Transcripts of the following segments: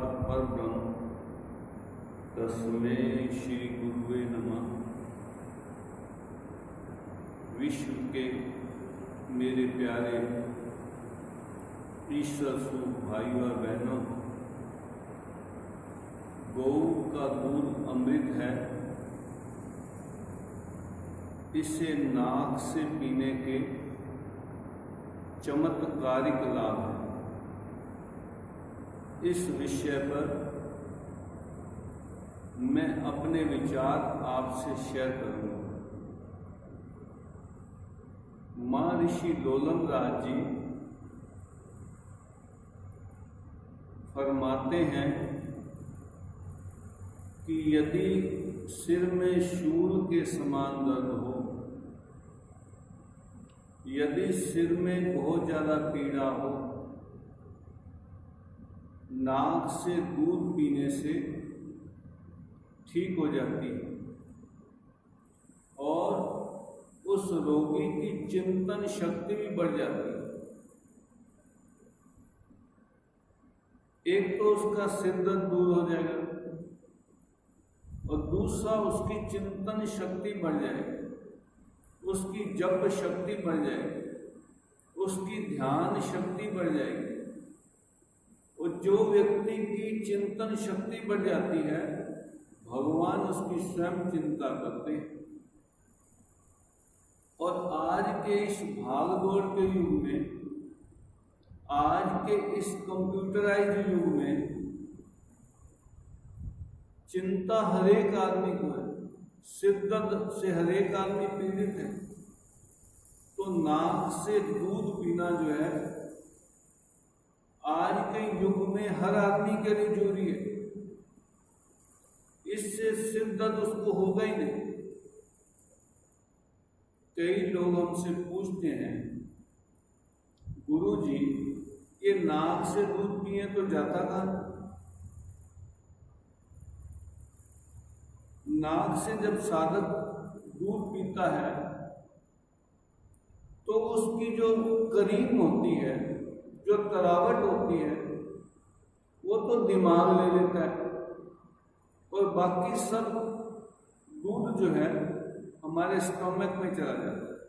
साक्षात् परब्रह्म तस्मै श्री गुरुवे नमः। विश्व के मेरे प्यारे ईश्वर स्वरूप भाइयों और बहनों, गौ का दूध अमृत है। इसे नाक से पीने के चमत्कारिक लाभ हैं। इस विषय पर मैं अपने विचार आपसे शेयर करूंगा। महर्षि लोलन राज जी फरमाते हैं कि यदि सिर में शूल के समान दर्द हो, यदि सिर में बहुत ज़्यादा पीड़ा हो, नाक से दूध पीने से ठीक हो जाती है और उस रोगी की चिंतन शक्ति भी बढ़ जाती है। एक तो उसका सिर दर्द दूर हो जाएगा और दूसरा उसकी चिंतन शक्ति बढ़ जाएगी, उसकी जप शक्ति बढ़ जाएगी, उसकी ध्यान शक्ति बढ़ जाएगी। और जो व्यक्ति की चिंतन शक्ति बढ़ जाती है, भगवान उसकी स्वयं चिंता करते हैं। और आज के इस भागदौड़ के युग में, आज के इस कंप्यूटराइज्ड युग में चिंता हरेक आदमी को है। सिर दर्द से हरेक आदमी पीड़ित है। तो नाक से दूध पीना जो है आज के युग में हर आदमी के लिए जरूरी है। इससे सिर दर्द उसको होगा ही नहीं। कई लोग हमसे पूछते हैं, गुरुजी ये नाक से दूध पिए तो जाता कहाँ? नाक से जब साधक दूध पीता है तो उसकी जो करीम होती है, जो तरावट होती है, वो तो दिमाग ले लेता है और बाकी सब दूध जो है हमारे स्टमक में चला जाता है।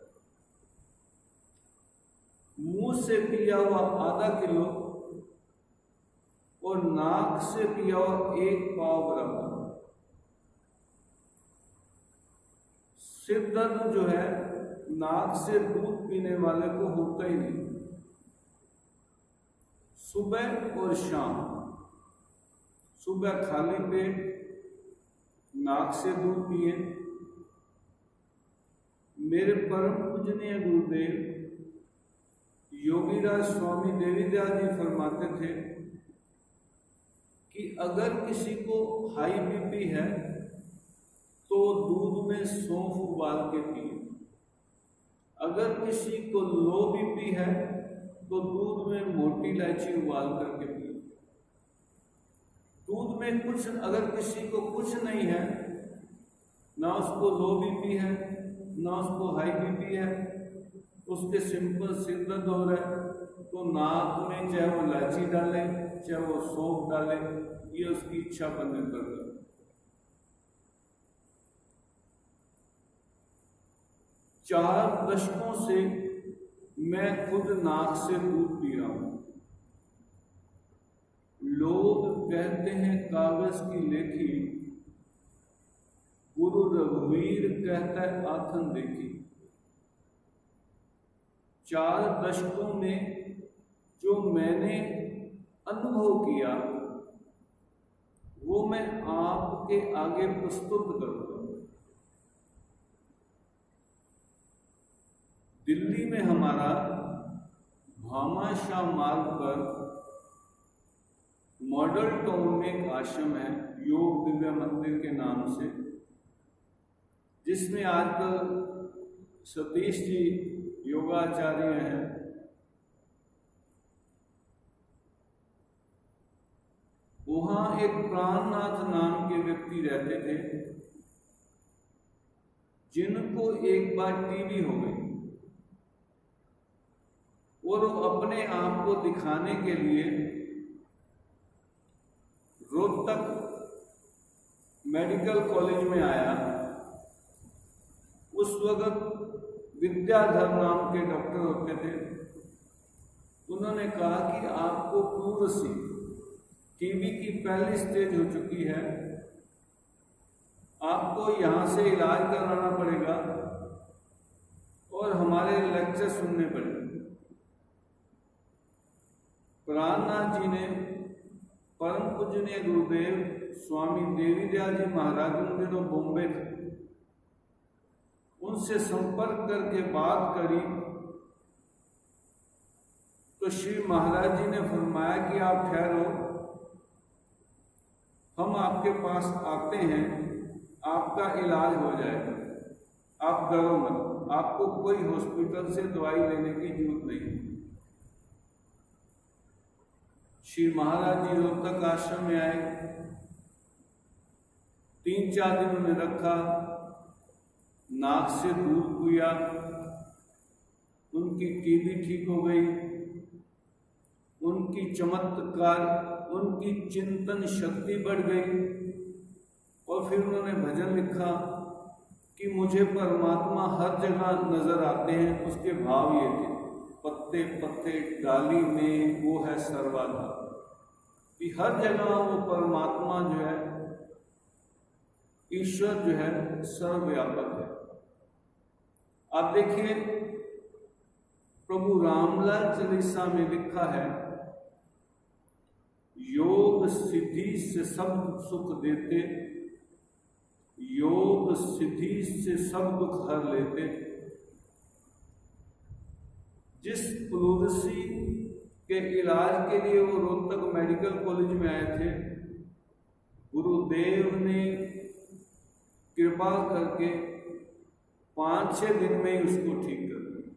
मुंह से पिया हुआ आधा किलो और नाक से पिया हुआ 1 पाव बराबर। सिर दर्द जो है नाक से दूध पीने वाले को होता ही नहीं। सुबह और शाम, सुबह खाली पेट नाक से दूध पिए। मेरे परम पूजनीय गुरुदेव योगीराज स्वामी देवीदास जी फरमाते थे कि अगर किसी को हाई बीपी है तो दूध में सौंफ उबाल के पिए। अगर किसी को लो बीपी है तो दूध में मोटी इलायची उबाल करके पिए। दूध में कुछ, अगर किसी को कुछ नहीं है, ना उसको लो बीपी है ना उसको हाई बीपी है, उसके सिंपल सिर दर्द हो रहा है, तो नाक में चाहे वो इलायची डाले चाहे वो सौंफ डाले, ये उसकी इच्छा पर निर्भर करता है। 4 दशकों से मैं खुद नाक से दूध पी रहा हूं। लोग कहते हैं कागज की लेखी, गुरु रघुवीर कहता है आथन देखी। 4 दशकों में जो मैंने अनुभव किया वो मैं आपके आगे प्रस्तुत करूंगा। दिल्ली में हमारा भामाशाह मार्ग पर मॉडल टाउन में एक आश्रम है, योग दिव्य मंदिर के नाम से, जिसमें आजकल सतीश जी योगाचार्य हैं। वहां एक प्राणनाथ नाम के व्यक्ति रहते थे, जिनको एक बार टीबी हो गई और वो अपने आप को दिखाने के लिए रोहतक मेडिकल कॉलेज में आया, उस वक्त विद्याधर नाम के डॉक्टर होते थे। उन्होंने कहा कि आपको प्लूरसी टीबी की पहली स्टेज हो चुकी है, आपको यहाँ से इलाज कराना पड़ेगा और हमारे लेक्चर सुनने पड़ेंगे। प्राणनाथ जी ने परम पूजनीय गुरुदेव स्वामी देवी दयाल जी महाराज उन दिनों बॉम्बे थे, उनसे संपर्क करके बात करी तो श्री महाराज जी ने फरमाया कि आप ठहरो, हम आपके पास आते हैं, आपका इलाज हो जाएगा, आप डरो मत, आपको कोई हॉस्पिटल से दवाई लेने की जरूरत नहीं। श्री महाराज जी रोहतक आश्रम में आए, 3-4 दिन उन्हें रखा, नाक से दूध पिया, उनकी टीबी ठीक हो गई, उनकी चमत्कार, उनकी चिंतन शक्ति बढ़ गई। और फिर उन्होंने भजन लिखा कि मुझे परमात्मा हर जगह नजर आते हैं। उसके भाव ये थे, पत्ते पत्ते डाली में वो है सर्वाधार, कि हर जगह वो परमात्मा जो है, ईश्वर जो है सर्वव्यापक है। आप देखिए प्रभु रामलाल चालीसा में लिखा है, योग सिद्धि से सब सुख देते, योग सिद्धि से सब दुख हर लेते। जिस प्लूरसी के इलाज के लिए वो रोहतक मेडिकल कॉलेज में आए थे, गुरुदेव ने कृपा करके 5-6 दिन में ही उसको ठीक कर दिया।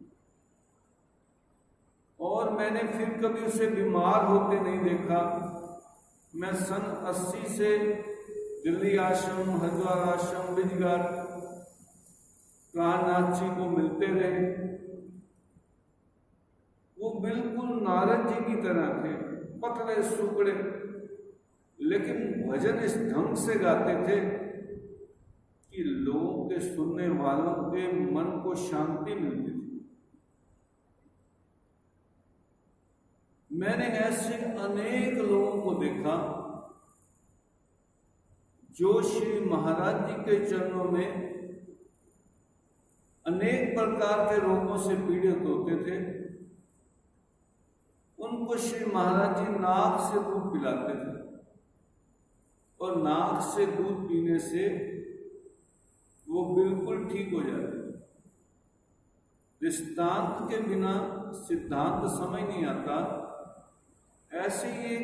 और मैंने फिर कभी उसे बीमार होते नहीं देखा। मैं सन 80 से दिल्ली आश्रम, हरिद्वार आश्रम, बिजघाट प्राणनाथ जी को मिलते रहे। वो बिल्कुल नारद जी की तरह थे, पतले सुकड़े, लेकिन भजन इस ढंग से गाते थे कि लोगों के, सुनने वालों के मन को शांति मिलती थी। मैंने ऐसे अनेक लोगों को देखा जो श्री महाराज जी के चरणों में अनेक प्रकार के रोगों से पीड़ित होते थे। उनको श्री महाराज जी नाक से दूध पिलाते थे और नाक से दूध पीने से वो बिल्कुल ठीक हो जाते थे। दृष्टांत के बिना सिद्धांत समझ नहीं आता। ऐसे ही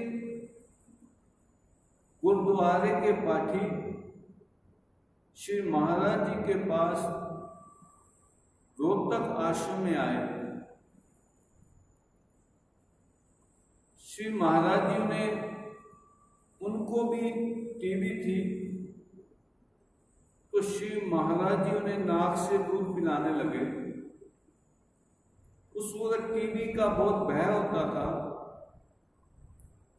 गुरुद्वारे के पाठी श्री महाराज जी के पास रोहतक आश्रम में आए। श्री महाराज जी ने, उनको भी टीबी थी, तो श्री महाराज जी उन्हें नाक से दूध पिलाने लगे। उस वक्त टीबी का बहुत भय होता था,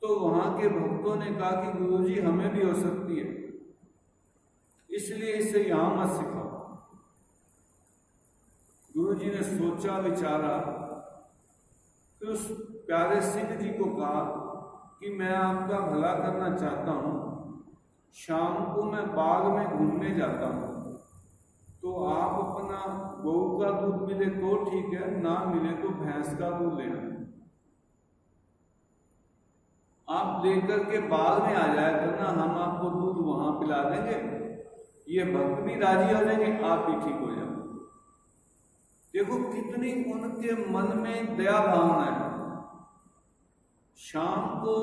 तो वहां के भक्तों ने कहा कि गुरुजी हमें भी हो सकती है, इसलिए इसे यहां मत सिखाओ। गुरुजी ने सोचा विचारा, फिर उस प्यारे सिंह जी को कहा कि मैं आपका भला करना चाहता हूं, शाम को मैं बाग में घूमने जाता हूं, तो आप अपना गऊ का दूध मिले तो ठीक है, ना मिले तो भैंस का दूध ले आए। आप लेकर के बाग में आ जाया करना, हम आपको दूध वहां पिला देंगे, ये भक्त भी राजी हो जाएंगे, आप भी ठीक हो जाओगे। देखो कितनी उनके मन में दया भावना है। शाम को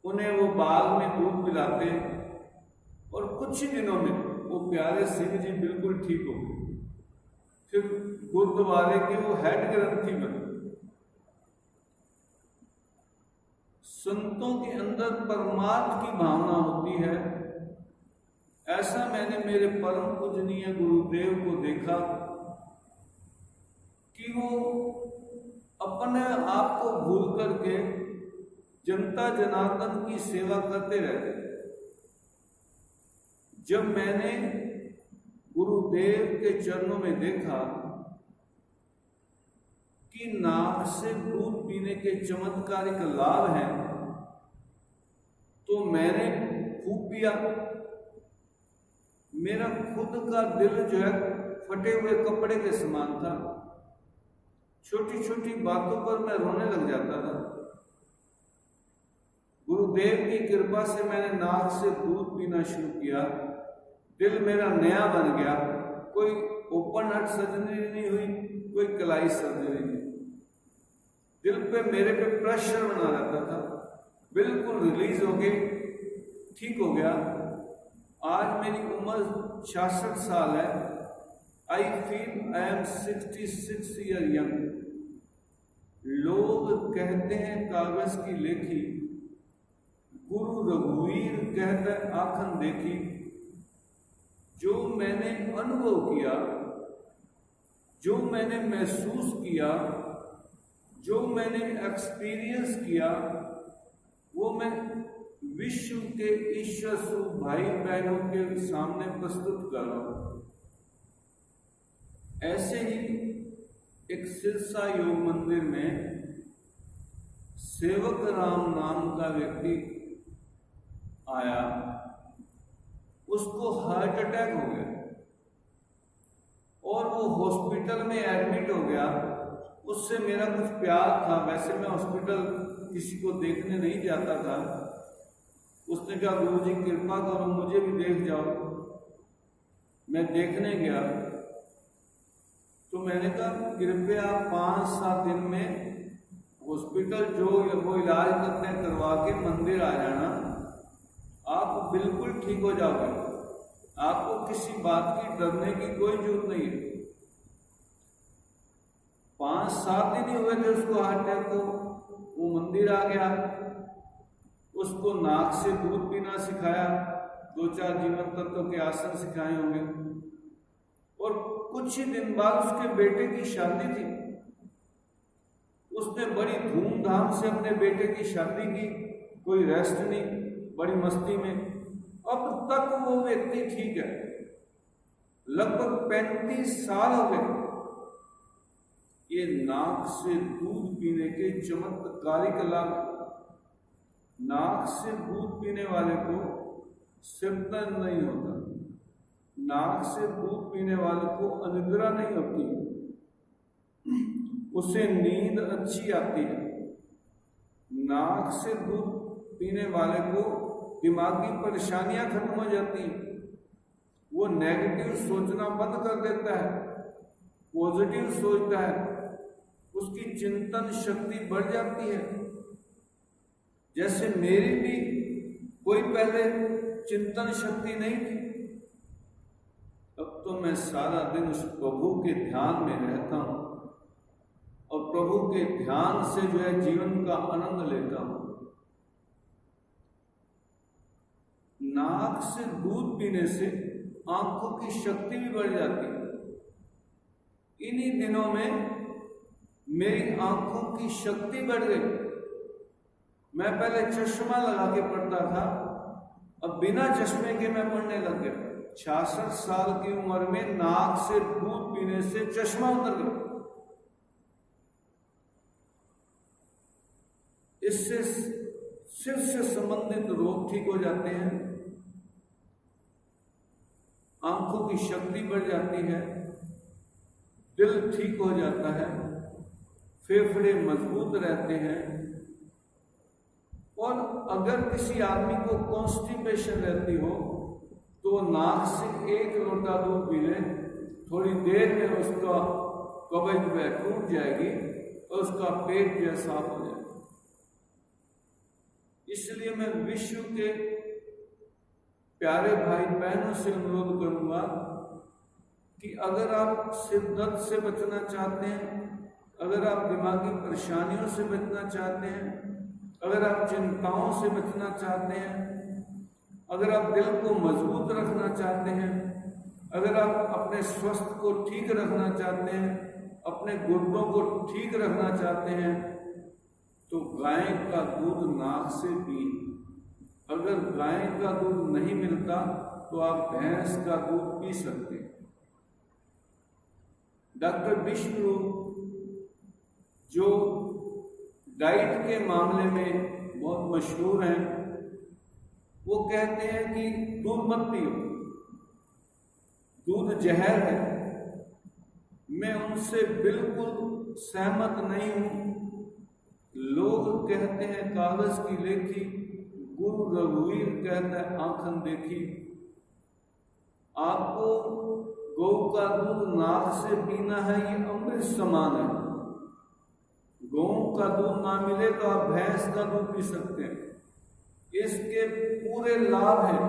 उन्हें वो बाग में दूध पिलाते और कुछ ही दिनों में वो प्यारे सिंह जी बिल्कुल ठीक हो गए। फिर गुरुद्वारे के वो हेड ग्रंथी बने। संतों के अंदर परमार्थ की भावना होती है। ऐसा मैंने मेरे परम पूजनीय गुरुदेव को देखा कि वो अपने आप को भूल करके जनता जनार्दन की सेवा करते रहते। जब मैंने गुरुदेव के चरणों में देखा कि नाक से दूध पीने के चमत्कारिक लाभ हैं, तो मैंने खूब पिया। मेरा खुद का दिल जो है फटे हुए कपड़े के समान था। छोटी छोटी बातों पर मैं रोने लग जाता था। गुरुदेव की कृपा से मैंने नाक से दूध पीना शुरू किया। दिल मेरा नया बन गया। कोई ओपन हार्ट सर्जरी नहीं हुई, कोई कलाई सर्जरी नहीं। दिल पे मेरे पे प्रेशर बना रहता था, बिल्कुल रिलीज हो गई, ठीक हो गया। आज मेरी उम्र 66 साल है। I feel I am 66 year young. लोग कहते हैं कागज की लेखी, गुरु रघुवीर कहता है आखन देखी। जो मैंने अनुभव किया, जो मैंने महसूस किया, जो मैंने एक्सपीरियंस किया, वो मैं विश्व के ईश्वर स्वरूप भाई बहनों के सामने प्रस्तुत कर रहा हूं। ऐसे ही एक सिरसा योग मंदिर में सेवक राम नाम का व्यक्ति आया, उसको हार्ट अटैक हो गया और वो हॉस्पिटल में एडमिट हो गया। उससे मेरा कुछ प्यार था, वैसे मैं हॉस्पिटल किसी को देखने नहीं जाता था। उसने कहा गुरुजी कृपा करो मुझे भी देख जाओ। मैं देखने गया तो मैंने कहा कृपया 5-7 दिन में हॉस्पिटल जो वो इलाज करते हैं करवा के मंदिर आ जाना, आप बिल्कुल ठीक हो जाओगे। आपको किसी बात की डरने की कोई जरूरत नहीं है। 5-7 दिन ही हुए थे उसको हार्ट अटैक को। वो मंदिर आ गया, उसको नाक से दूध पीना सिखाया, 2-4 जीवन तत्व के आसन सिखाए होंगे। और कुछ ही दिन बाद उसके बेटे की शादी थी। उसने बड़ी धूमधाम से अपने बेटे की शादी की, कोई रेस्ट नहीं, बड़ी मस्ती में। अब तक वो व्यक्ति ठीक है, लगभग 35 साल हो गए। ये नाक से दूध पीने के चमत्कारिक लाभ। नाक से दूध पीने वाले को सिरदर्द नहीं होता, नाक से दूध पीने वाले को अनिद्रा नहीं होती, उसे नींद अच्छी आती है। नाक से दूध पीने वाले को दिमागी परेशानियां खत्म हो जाती हैं। वो नेगेटिव सोचना बंद कर देता है, पॉजिटिव सोचता है, उसकी चिंतन शक्ति बढ़ जाती है। जैसे मेरी भी कोई पहले चिंतन शक्ति नहीं थी, अब तो मैं सारा दिन उस प्रभु के ध्यान में रहता हूं और प्रभु के ध्यान से जो है जीवन का आनंद लेता हूं। नाक से दूध पीने से आंखों की शक्ति भी बढ़ जाती है। इन्हीं दिनों में मेरी आंखों की शक्ति बढ़ गई। मैं पहले चश्मा लगा के पढ़ता था, अब बिना चश्मे के मैं पढ़ने लग गया। 66 साल की उम्र में नाक से दूध पीने से चश्मा उतर गया। इससे सिर से संबंधित रोग ठीक हो जाते हैं, आंखों की शक्ति बढ़ जाती है, दिल ठीक हो जाता है, फेफड़े मजबूत रहते हैं। और अगर किसी आदमी को कॉन्स्टिपेशन रहती हो तो नाक से 1 लोटा दूध पी ले, थोड़ी देर में उसका कब्ज वह टूट जाएगी और उसका पेट जो साफ हो जाएगा। इसलिए मैं विश्व के प्यारे भाई बहनों से अनुरोध करूंगा कि अगर आप सिर दर्द से बचना चाहते हैं, अगर आप दिमागी परेशानियों से बचना चाहते हैं, अगर आप चिंताओं से बचना चाहते हैं, अगर आप दिल को मजबूत रखना चाहते हैं, अगर आप अपने स्वास्थ्य को ठीक रखना चाहते हैं, अपने गुर्दों को ठीक रखना चाहते हैं, तो गाय का दूध नाक से पिए। अगर गाय का दूध नहीं मिलता तो आप भैंस का दूध पी सकते हैं। डॉक्टर विष्णु जो डाइट के मामले में बहुत मशहूर हैं, वो कहते हैं कि दूध मत पियो, दूध जहर है। मैं उनसे बिल्कुल सहमत नहीं हूं। लोग कहते हैं कागज की लेखी, गुरु रघुवीर कहता है आंखन देखी। आपको गौ का दूध नाक से पीना है, ये अमृत समान है। गौ का दूध ना मिले तो आप भैंस का दूध पी सकते हैं, इसके पूरे लाभ हैं।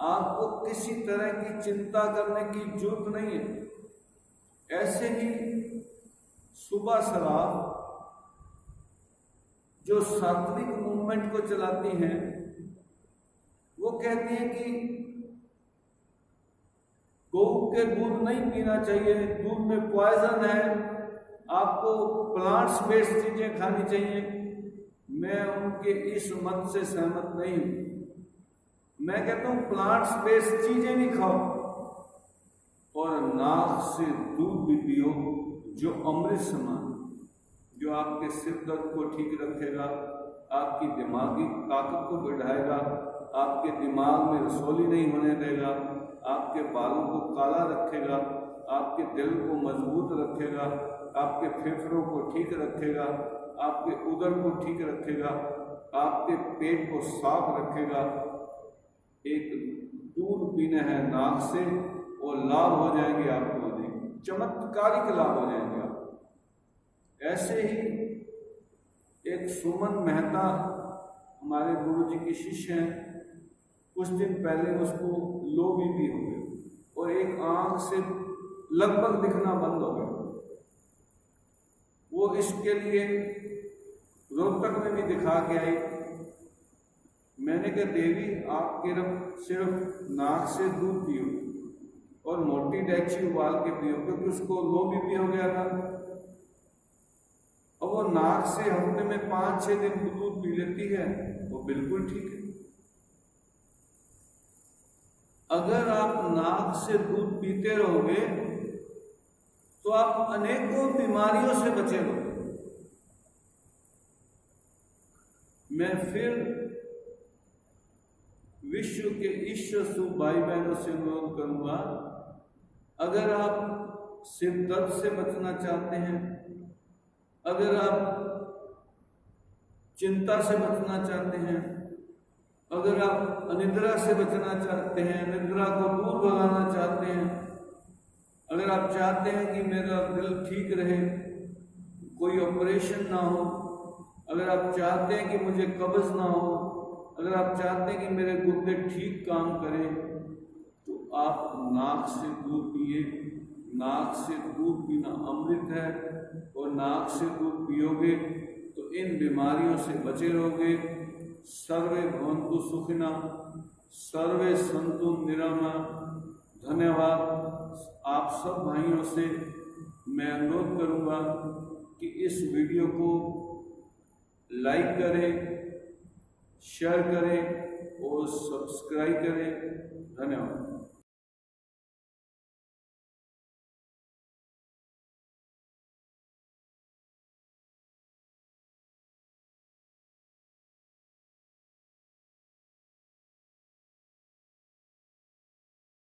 आपको किसी तरह की चिंता करने की जरूरत नहीं है। ऐसे ही सुबह शराब जो सात्विक मूवमेंट को चलाती हैं, वो कहती हैं कि गौ के दूध नहीं पीना चाहिए, दूध में पॉइजन है, आपको प्लांट्स बेस्ड चीजें खानी चाहिए। मैं उनके इस मत से सहमत नहीं हूं। मैं कहता हूं प्लांट्स बेस्ड चीजें भी खाओ और नाक से दूध भी पियो जो अमृत समान, जो आपके सिर दर्द को ठीक रखेगा, आपकी दिमागी ताकत को बढ़ाएगा, आपके दिमाग में रसौली नहीं होने देगा, आपके बालों को काला रखेगा, आपके दिल को मजबूत रखेगा, आपके फेफड़ों को ठीक रखेगा, आपके उदर को ठीक रखेगा, आपके पेट को साफ रखेगा। एक दूध पीना है नाक से और लाभ हो जाएंगे आपको, चमत्कारिक लाभ हो जाएंगे आप। ऐसे ही एक सुमन मेहता हमारे गुरुजी की शिष्य हैं, कुछ दिन पहले उसको लो बीपी हो गया और एक आंख से लगभग दिखना बंद हो गया। वो इसके लिए रोहतक में भी दिखा के आई। मैंने कहा देवी आप सिर्फ नाक से दूध पियो और मोटी इलायची उबाल के पियो, क्योंकि उसको लो बीपी हो गया था। अब वो नाक से हफ्ते में 5-6 दिन दूध पी लेती है, वो बिल्कुल ठीक है। अगर आप नाक से दूध पीते रहोगे तो आप अनेकों बीमारियों से बचे रहोगे। मैं फिर विश्व के ईश्वर भाई बहनों से अनुरोध करूंगा, अगर आप सिर दर्द से बचना चाहते हैं, अगर आप चिंता से बचना चाहते हैं, अगर आप अनिद्रा से बचना चाहते हैं, निद्रा को दूर भगाना चाहते हैं, अगर आप चाहते हैं कि मेरा दिल ठीक रहे, कोई ऑपरेशन ना हो, अगर आप चाहते हैं कि मुझे कब्ज ना हो, अगर आप चाहते हैं कि मेरे गुर्दे ठीक काम करें, तो आप नाक से दूध पिए। नाक से दूध पीना अमृत है और नाक से दूध पियोगे तो इन बीमारियों से बचे रहोगे। सर्वे भवन्तु सुखिनः, सर्वे सन्तु निरामयाः। धन्यवाद। आप सब भाइयों से मैं अनुरोध करूंगा कि इस वीडियो को लाइक करें, शेयर करें और सब्सक्राइब करें। धन्यवाद।